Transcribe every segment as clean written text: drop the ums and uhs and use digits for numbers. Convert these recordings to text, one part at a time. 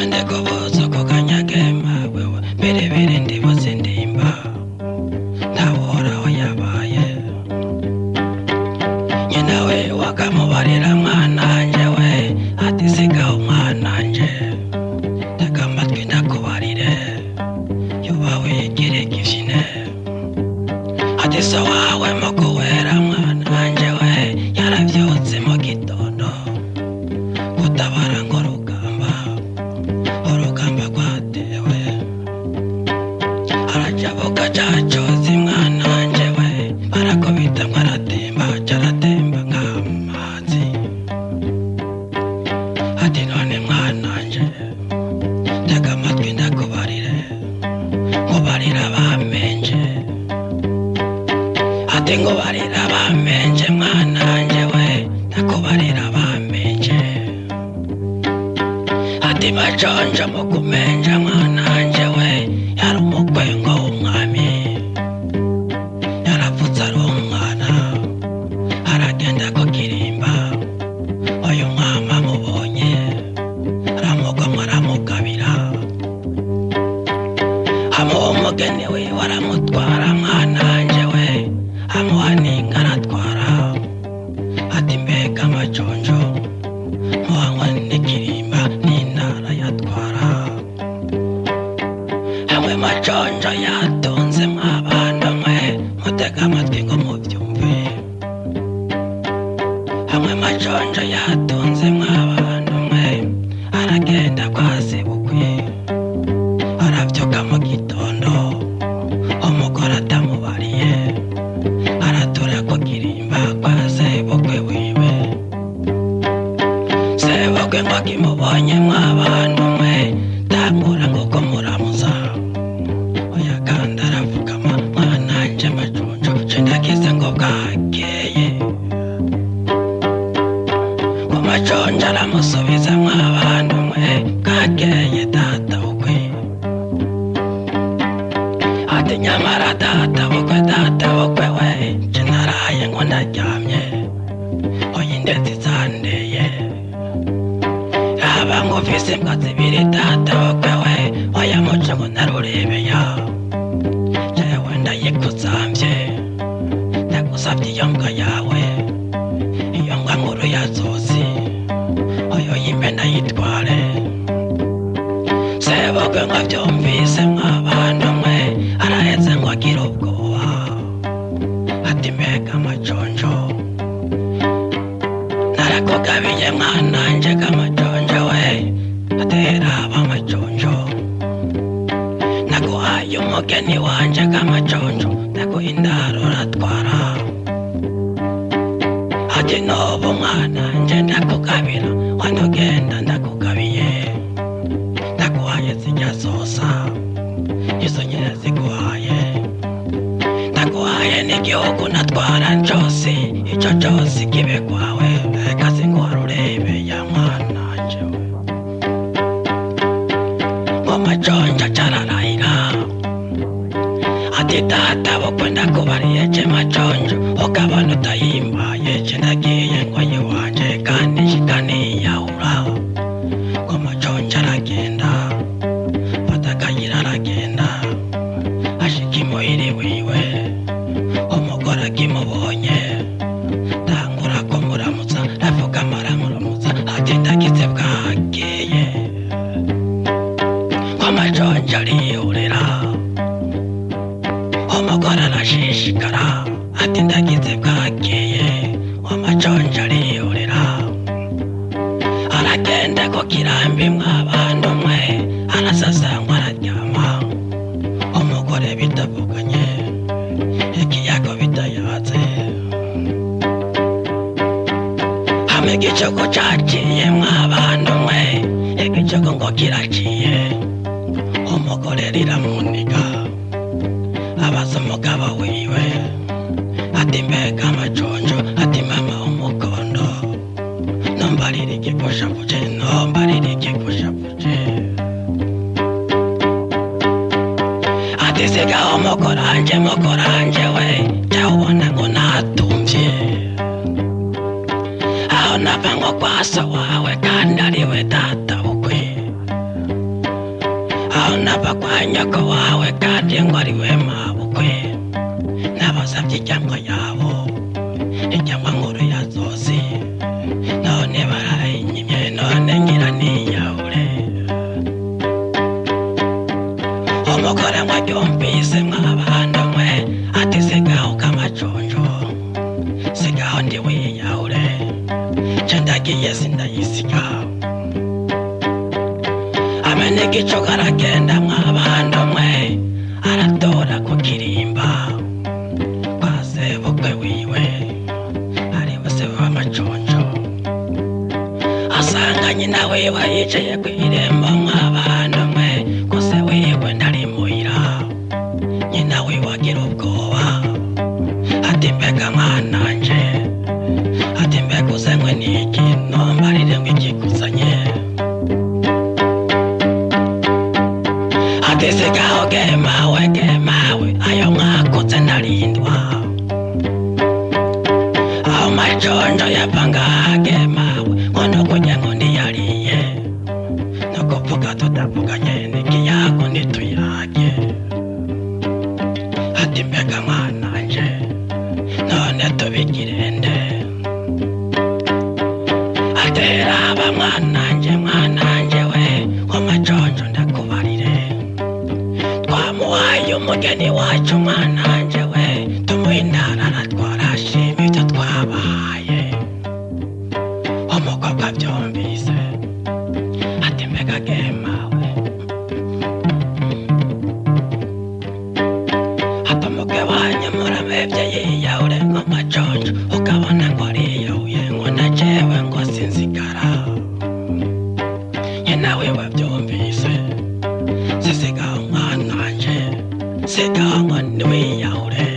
Ande kobozo kokanyagema wewe Bere ndibo sindimba Ntawora aho yabaye Nyina we wakamubarira mwananje we Ati sigaho mwananje Tega amatwi ndakubarire Yuba wigire gifyine Ati so wawe mukuwera mwananje we Yaravyutse mu gitondo Gutabara ngo urugamba rwatewe Arajabuka cacozi mwananje we Barakubita mwaratemba caratemba nk'amazi Ati none mwananje Tega amatwi ndakubarire Ngubarira bamenje Ati ngubarira bamenje mwananje we Ndakubarira bamenje Ati bajonja mu kumenja mwananje we Yari umukwengo w'umwami Yaravutse ari umwana Aragenda ku kirimba Uyu mwami amubonye Aramugomwa aramugabira Amuha umugeni we waramutwara mwananje we Amuha n'inka aratwara Ati mbega amajonjo Muhanywa n'ikirimba n'intara yatwara Hamwe majonjo yatunze mw'abana mwe Mutega amatwi ngo muvyumve Hamwe majonjo yatunze mw'abana mwe Aragenda kwa sebukwe Aravyuka mu gitondo Umugore atamubariye Aratura ku kirimba kwa sebukwe wiwe Sebukwe ngo akimubonye mw'abantu mwe Tangura ngo ko muramuza Oya kandi aravugama mwananje amajunju Cindakize ngo bwakeye Ngo majonjo aramusubiza mw'abantu mwe Bwakeye data bukwe Ati nyamara data bukwe we Cinaraye ngo ndaryamye Oya indezi zandeye Raba ngufise imbwa zibiri data bukwe we Oya muco ngo narurebeya Jewe ndayikuzamvye Ndagusavye iyo mbwa yawe Iyo mbwa nkuru ya zozi Oyo yimbe ndayitware Sebukwe ngo avyumvise mw'abantu mwe Araheze ngo agire ubwoba Ati mbega amajonjo Narakugabiye mwananje k'amajonjo we Atera ab'amajonjo Naguhaye umugeni wanje k'amajonjo Naguha indaro uratwara Ati n'ubu mwananje ndakugabira Wanugenda ndakugabiye Ndaguhaye zijya zosa Izo nyene ziguhaye Ndaguhaye n'igihugu natwara cose Ico cose kibe kwawe Kasi ngo warurebe ya mwananje we Ngo majonjo cararahira Ati data bukwe ndakubariye je majonjo Ukabona utayimbaye je ndagiye ngo yiwanje Kandi shikaniyahura Ngo majonjo aragenda Fata akayira aragenda Ashika imuhira wiwe Umugore akimubonye Tangura ko muramutsa Ravuga maramuramutsa Ati ndagize bwakeye Ngo amajonjo arihurira Umugore arashishikara Ati ndagize bwakeye Ngo amajonjo arihurira Aragenda ku kirambi mw'abantu mwe Arasasangwa araryama Umugore bitavuganye Ikiyago bitayatse Hamwe igicuku caciye mw'abantu mwe Igicuku ngo kiraciye Umugore riramuniga Abaza umugabo wiwe Ati mbega amajonjo Ati mama umukondo Nombarira ikigushavuje Nombarira ikigushavuje Ati sigaho mukoranje we Jawubona ngo natumvye Aho nava ngo kwa so wawe Kandi ariwe data bukwe nava kwa nyoko wawe kandi ngo ari we mabukwe nabasabye ijambo yabo ijambo nkuru ya zosi none barayinyimye none ngira niyahure umugore mwaryumvise mwabana mwe ati sigaho kamajonjo sigaho ndi wiyahure nje ndagiye sindayisiga ameneka ico karagenda mwabana mwe aratora ku kirimba kwa sebukwe wiwe ari bose b'amajonjo asanga nyina wiwe yicaye kw'irembo mwabana mwe ko se wiwe ntari muhira nyina wiwe agira ubwoba ati mbega mwananje ati mbega uzanywe n'iki nombarire ngo ikikuzanye ati sigaho gemawe ayo mwakoze ntarindwa aho majonjo yapanga gemawe nkono kunya ngo ndiyariye no kuvuga tutavuganye n'ikiyago ntituyage ati mbega mwananje none tubigirende atera aba mwananje we ko majonjo ndakubarire twamuhaye umugeni wacu mwananje we tumuhindana twarashima ibyo twabaye umukobwa byumvise ati mbega gemawe ati umugwe wanyu muramevye yiyahure nk'amajonjo ukabona ngo ariyahuye ngo najewe ngo sinzigara nyina wiwe byumvise sisigaho mwananje sigaho ngo niwiyahure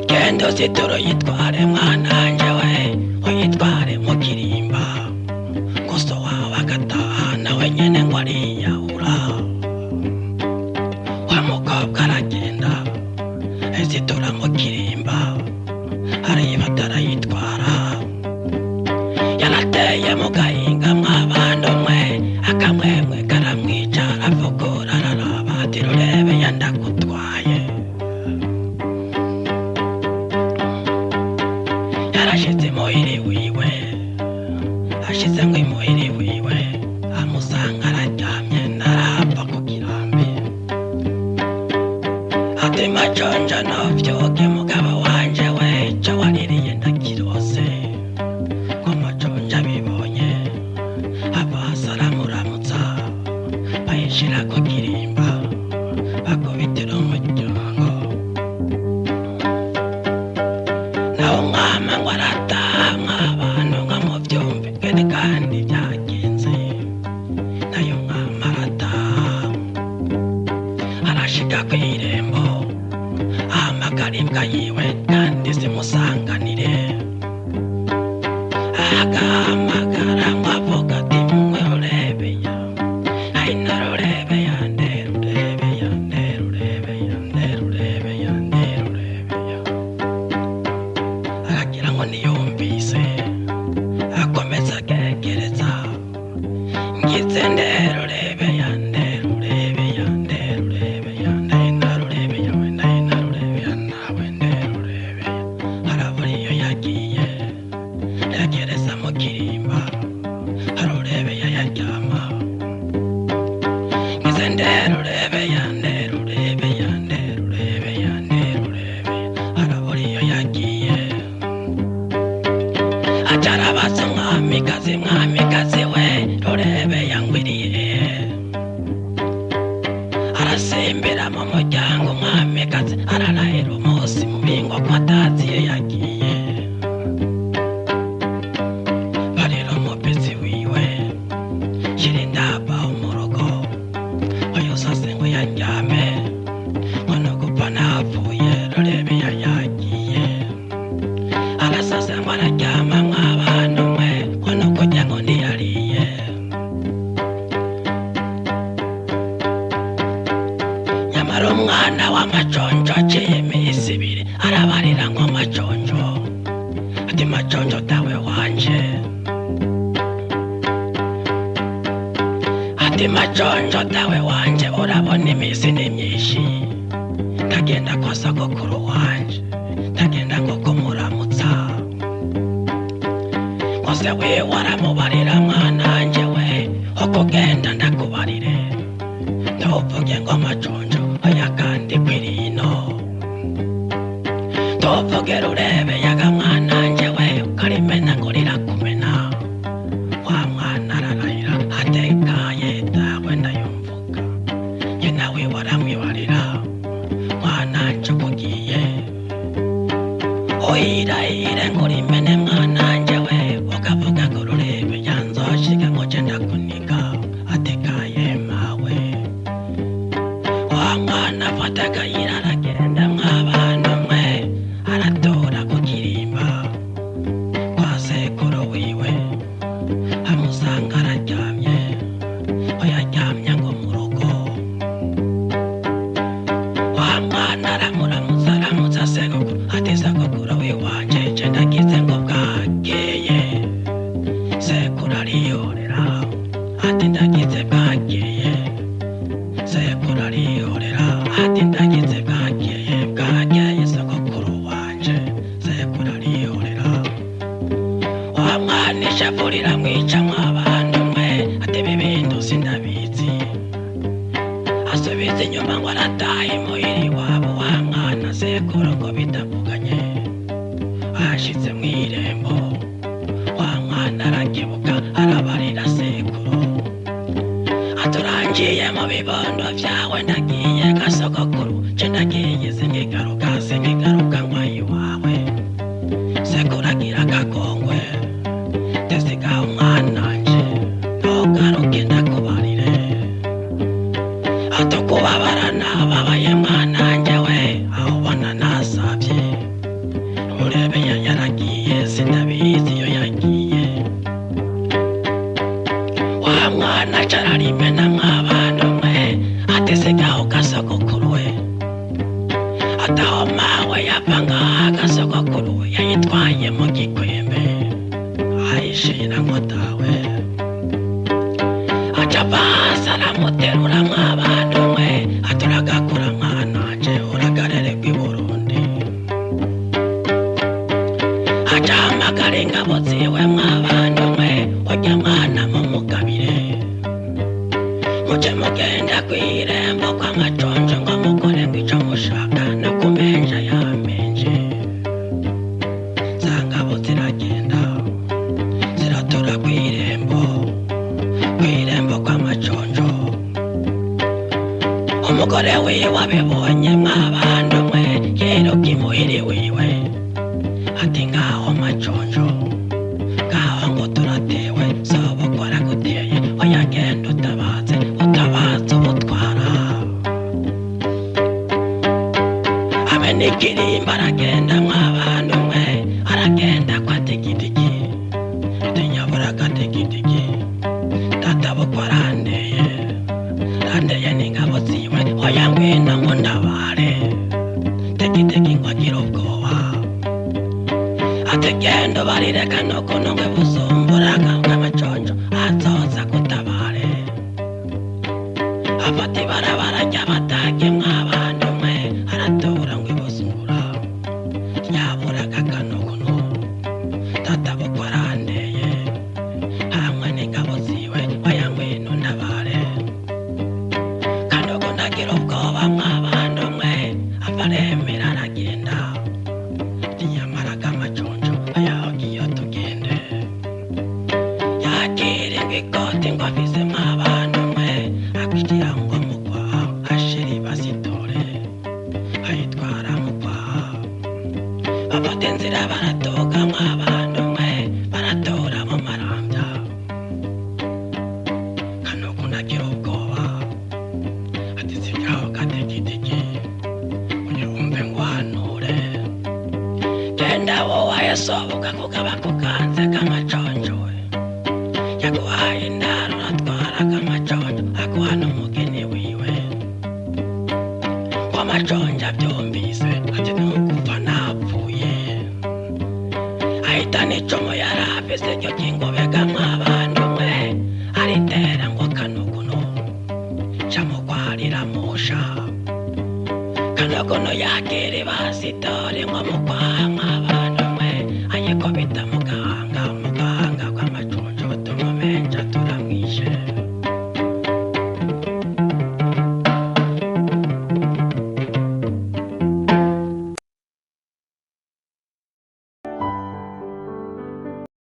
genda uzituro yitware mwananje we uyitware mu kirimba gusa wawe agataha nawe nyene ngo ariyahura wa mukobwa aragenda izitura mu kirimba arayifata arayitwara yarateye mu gahinga mwabana mwe akamwemwe karamwica aravugura araraba ati rurebe yandagutwaye yarashize muhiri wiwe ashize ngo imuhiri wiwe amusanga araryamye narapfa ku kirambi ati majonjo novyoge mugabo wanje we ico waririye ndakirose ko majonjo abibonye abasa aramuramutsa bayishira ku kirimba bakubitira umuryango naho umwama ngo arataha mw'abantu nka muvyumve kene kandi byagenze nayo umwama arataha arashika kw'irembo ahamagara imbwa yiwe kandi zimusanganire agahamagara ngo avuga ati mwe urebeya aina rurebeya nderurebeya nderurebeya nderurebeya nderurebeya akagira ngo niyumvise akomeza ageregereza ngize nderurebeya nderurebeya nderurebeya ndarurebeya we ndarurebeya nawe nderurebeya arabura iyo yagiye yagereza mu kirimba arurebeya yaryama ngize nderurebeya nderurebeya nderurebeya nderurebeya arabura iyo yagiye acarabaza mwamikazi we rurebeya ngwiriye arasembera mu muryango mwamikazi ararahira umunsi mu bingo ko atazi iyo yagiye barira umupezi wiwe shirindaba umurugo oyo sase ngo yandyame nkono gupfa napfuye rurebeya yagiye arasase ngo araryama mw'abantu mwe nkono kurya ngo ndiyariye nyamara umwana w'amajonjo aciye iminsi ibiri arabarira ngo majonjo ati majonjo dawe wanje ati majonjo dawe wanje urabona iminsi ni myinshi ndagenda kwa sogokuru wanje ndagenda ngo kumuramutsa kose we waramubarira mwananje we okugenda ndakubarire ntuvuge ngo majonjo oya kandi kwirino ntuvuge rurebe yaga mwananje we ukarimena ngo rirakumena wa mwana ararahira atekaye dawe ndayumvuga ye nawe waramwibarira mwananje ukugiye ohirahire ngo urimene mwananje we ukavuga ngo rurebe yanzoshika ngo je ndakuniga atekaye mawe wa mwana afata akayira aragenda mw'abana mwe aratora ku kirimba kwa sekuru wiwe amusanga araryamye oyaryamye ngo mu rugo wa mwana aramutsa sekuru ati sekuru wiwanje je ndagize ngo bwakeye sekuru arihorera ati ndagize bwakeye sekuru arihorera ati ndagize bwakeye sogokuru wanje sekuru arihorera wa mwana ishavu riramwica mw'abantu mwe ati bibindu sindabizi asubiza inyuma ngo arataha imuhira iwabo wa mwana sekuru ngo bitavuganye ashitse mw'irembo wa mwana arakebuka arabarira sekuru aturangiye mu bibondo vyawe ndagiye gasogokuru je ndagiye sinkigaruka nkwa iwawe sekuru agira akagongwe ndesiga umwananje ntugaruke ndakubarire atukubabara nababaye mwananje we ahubona nasavye urebe yaragiye sindabizi iyo yagiye wa mwana cararimena mw'abantu mwe atesigaho gasogokuru we ataho mawe yava ngaha gasogokuru we yayitwaye mu gikwembe ayishira ngo dawe aca basi aramuterura mw'abantu mwe aturagakura mwananje uragarererwa i Burundi aca hamagara ingabo ziwe mw'abantu mwe urya mwana mumugabire muje mugenda kw'irembo kwa majonjo ngo mukore ngo ico mushaka no kumenja yamenje za ngabo ziragenda ziratura kw'irembo kwa majonjo umugore wiwe abibonye mw'abantu mwe yiruka imuhira wiwe ati ngaho majonjo ngaho ngo turatewe sobukwe araguteye oya genda utabaze ubutwara abe n'ikirimba aragenda mw'abantu mwe aragenda kwa tigitigi tinyabura agatigitigi databukwe arandeye n'ingabo ziwe oya ngwino ngo ndabare tigitigi ngo agira ubwoba ategenda barireka nokuno ngwe buzumburaga ng'amajonjo azoza gutabare afata ibarabara ry'abatage mw'abantu mwe aratura ngo ibuzumbura yaburaga kanokuno databukwe arandeye hamwe n'ingabo ziwe oya ngwino ndabare kanogo ndagira ubwoba mw'abantu mwe afaremera aragenda nyamaraga amajonjo ayagiye tugende yakire ngikoti ngo afise mw'abantu mwe akwigira ngo mukwaha ashira ibasitore ayitwara mukwaha bafata inzira baratoga mw'abantu mwe baratora mu marambya kanogo ndagira ubwoba ati sigaho kategitigi unyumve ngwanure genda wowe yasohoka kugaba kuganze k'amajonjo yaguhaye indaro uratwara k'amajonjo aguha n'umugeni wiwe w'amajonjo abyumvise ati nukupfa napfuye ahita n'icumu yari afise ryo kingobe